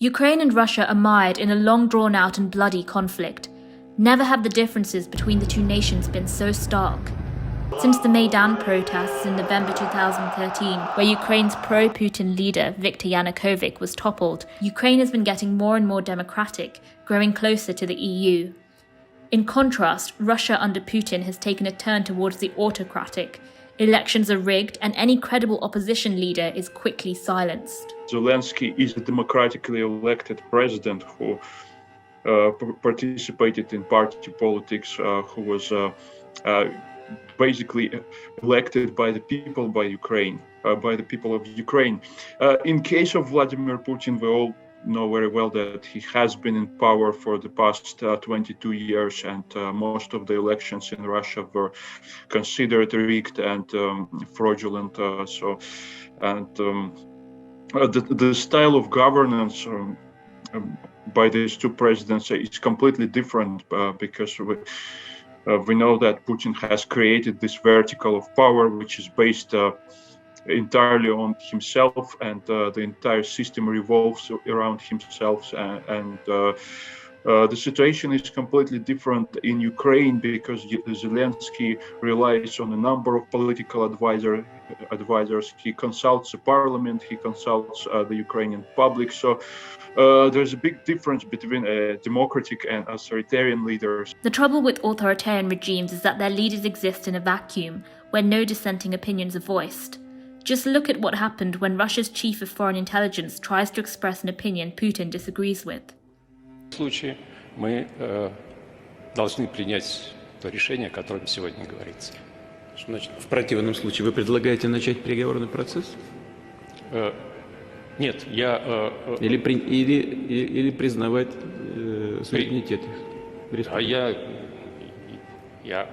Ukraine and Russia are mired in a long drawn-out and bloody conflict. Never have the differences between the two nations been so stark. Since the Maidan protests in November 2013, where Ukraine's pro-Putin leader Viktor Yanukovych was toppled, Ukraine has been getting more and more democratic, growing closer to the EU. In contrast, Russia under Putin has taken a turn towards the autocratic. Elections are rigged and any credible opposition leader is quickly silenced. Zelensky is a democratically elected president who participated in party politics, who was basically elected by the people, by the people of Ukraine. In case of Vladimir Putin, we all know very well that he has been in power for the past 22 years, and most of the elections in Russia were considered rigged and fraudulent. The style of governance by these two presidents is completely different because we know that Putin has created this vertical of power, which is based entirely on himself, and the entire system revolves around himself. And the situation is completely different in Ukraine because Zelensky relies on a number of political advisors. He consults the parliament, he consults the Ukrainian public. So there's a big difference between democratic and authoritarian leaders. The trouble with authoritarian regimes is that their leaders exist in a vacuum where no dissenting opinions are voiced. Just look at what happened when Russia's chief of foreign intelligence tries to express an opinion Putin disagrees with. В случае мы должны принять то решение, о котором сегодня говорится. Что значит, в противном случае вы предлагаете начать переговорный процесс? Нет, я... Или признавать суверенитет. Я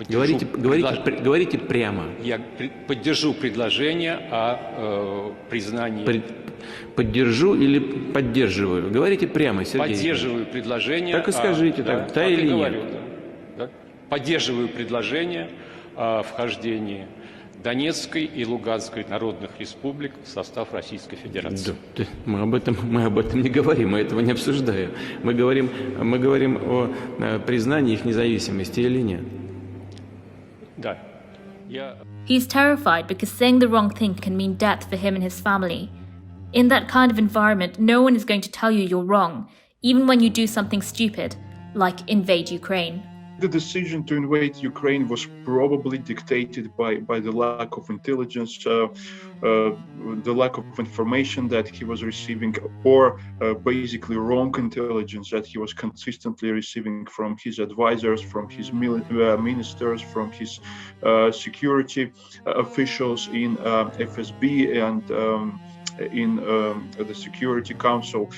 говорите прямо. Я поддержу предложение о признании... Поддержу или поддерживаю? Говорите прямо, Сергей. Поддерживаю предложение... Так и скажите, да или нет. Да. Поддерживаю предложение о вхождении Донецкой и Луганской народных республик в состав Российской Федерации. Да, мы об этом не говорим, мы этого не обсуждаем. Мы говорим о признании их независимости или нет. Да. He's terrified because saying the wrong thing can mean death for him and his family. In that kind of environment, no one is going to tell you you're wrong, even when you do something stupid, like invade Ukraine. The decision to invade Ukraine was probably dictated by the lack of intelligence, the lack of information that he was receiving, or basically wrong intelligence that he was consistently receiving from his advisors, from his ministers, from his security officials in FSB and in the Security Council.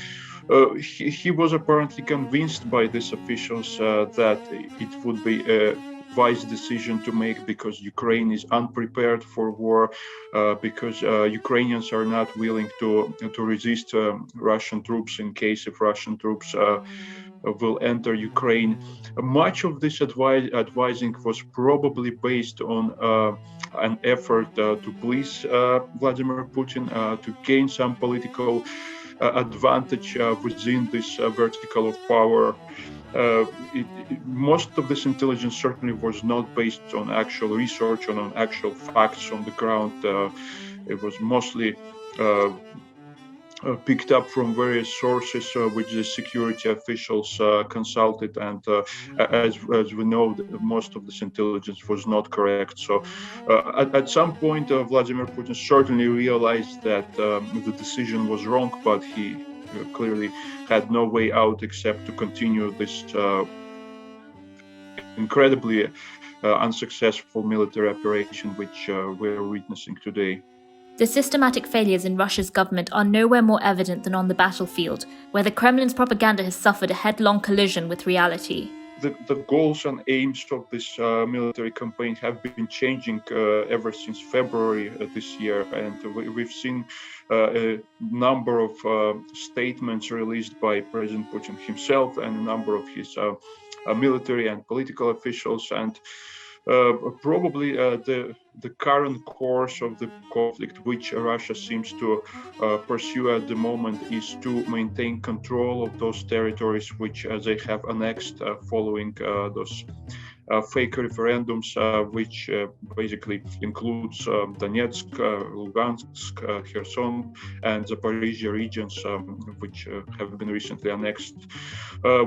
He was apparently convinced by these officials that it would be a wise decision to make because Ukraine is unprepared for war, because Ukrainians are not willing to resist Russian troops in case if Russian troops will enter Ukraine. Much of this advising was probably based on an effort to please Vladimir Putin, to gain some political advantage within this vertical of power. Most of this intelligence certainly was not based on actual research, on actual facts on the ground. It was mostly picked up from various sources which the security officials consulted, and as we know, most of this intelligence was not correct. So at some point Vladimir Putin certainly realized that the decision was wrong, but he clearly had no way out except to continue this incredibly unsuccessful military operation which we're witnessing today. The systematic failures in Russia's government are nowhere more evident than on the battlefield, where the Kremlin's propaganda has suffered a headlong collision with reality. The goals and aims of this military campaign have been changing ever since February this year, and we've seen a number of statements released by President Putin himself and a number of his military and political officials, and Probably the current course of the conflict, which Russia seems to pursue at the moment, is to maintain control of those territories which they have annexed following those fake referendums, which basically includes Donetsk, Lugansk, Kherson, and Zaporizhia regions, which have been recently annexed.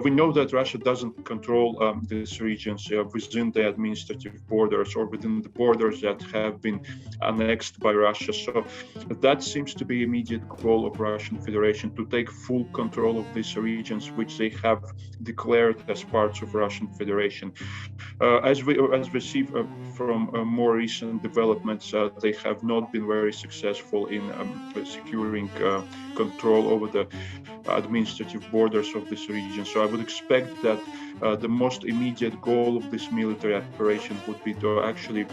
We know that Russia doesn't control these regions within the administrative borders or within the borders that have been annexed by Russia. So that seems to be immediate goal of Russian Federation, to take full control of these regions, which they have declared as parts of Russian Federation. As we see from more recent developments, they have not been very successful in securing control over the administrative borders of this region. So I would expect that the most immediate goal of this military operation would be to actually,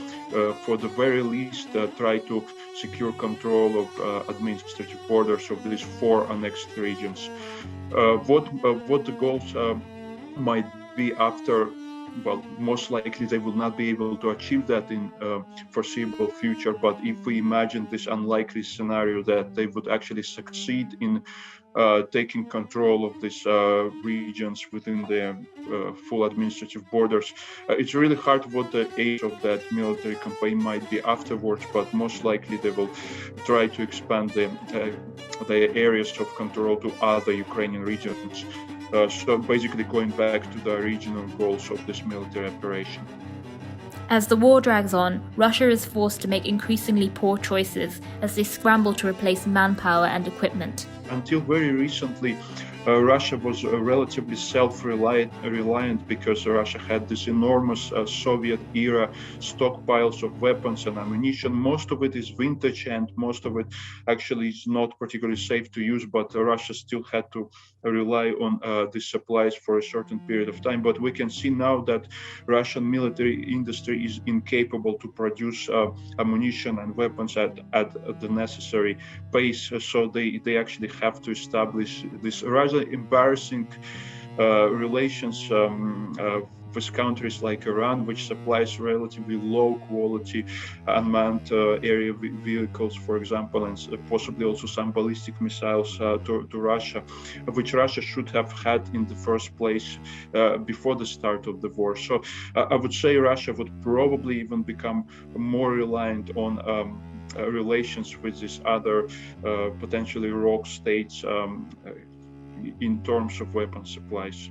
for the very least, try to secure control of administrative borders of these 4 annexed regions. What the goals might be after, well, most likely they will not be able to achieve that in foreseeable future. But if we imagine this unlikely scenario that they would actually succeed in taking control of these regions within their full administrative borders, it's really hard what the age of that military campaign might be afterwards, but most likely they will try to expand the areas of control to other Ukrainian regions. So basically going back to the original goals of this military operation. As the war drags on, Russia is forced to make increasingly poor choices as they scramble to replace manpower and equipment. Until very recently, Russia was relatively self-reliant because Russia had this enormous Soviet-era stockpiles of weapons and ammunition. Most of it is vintage and most of it actually is not particularly safe to use, but Russia still had to rely on these supplies for a certain period of time. But we can see now that Russian military industry is incapable to produce ammunition and weapons at the necessary pace. So they actually have to establish this rather embarrassing relations with countries like Iran, which supplies relatively low quality unmanned area vehicles, for example, and possibly also some ballistic missiles to Russia, which Russia should have had in the first place before the start of the war. So I would say Russia would probably even become more reliant on relations with these other potentially rogue states in terms of weapon supplies.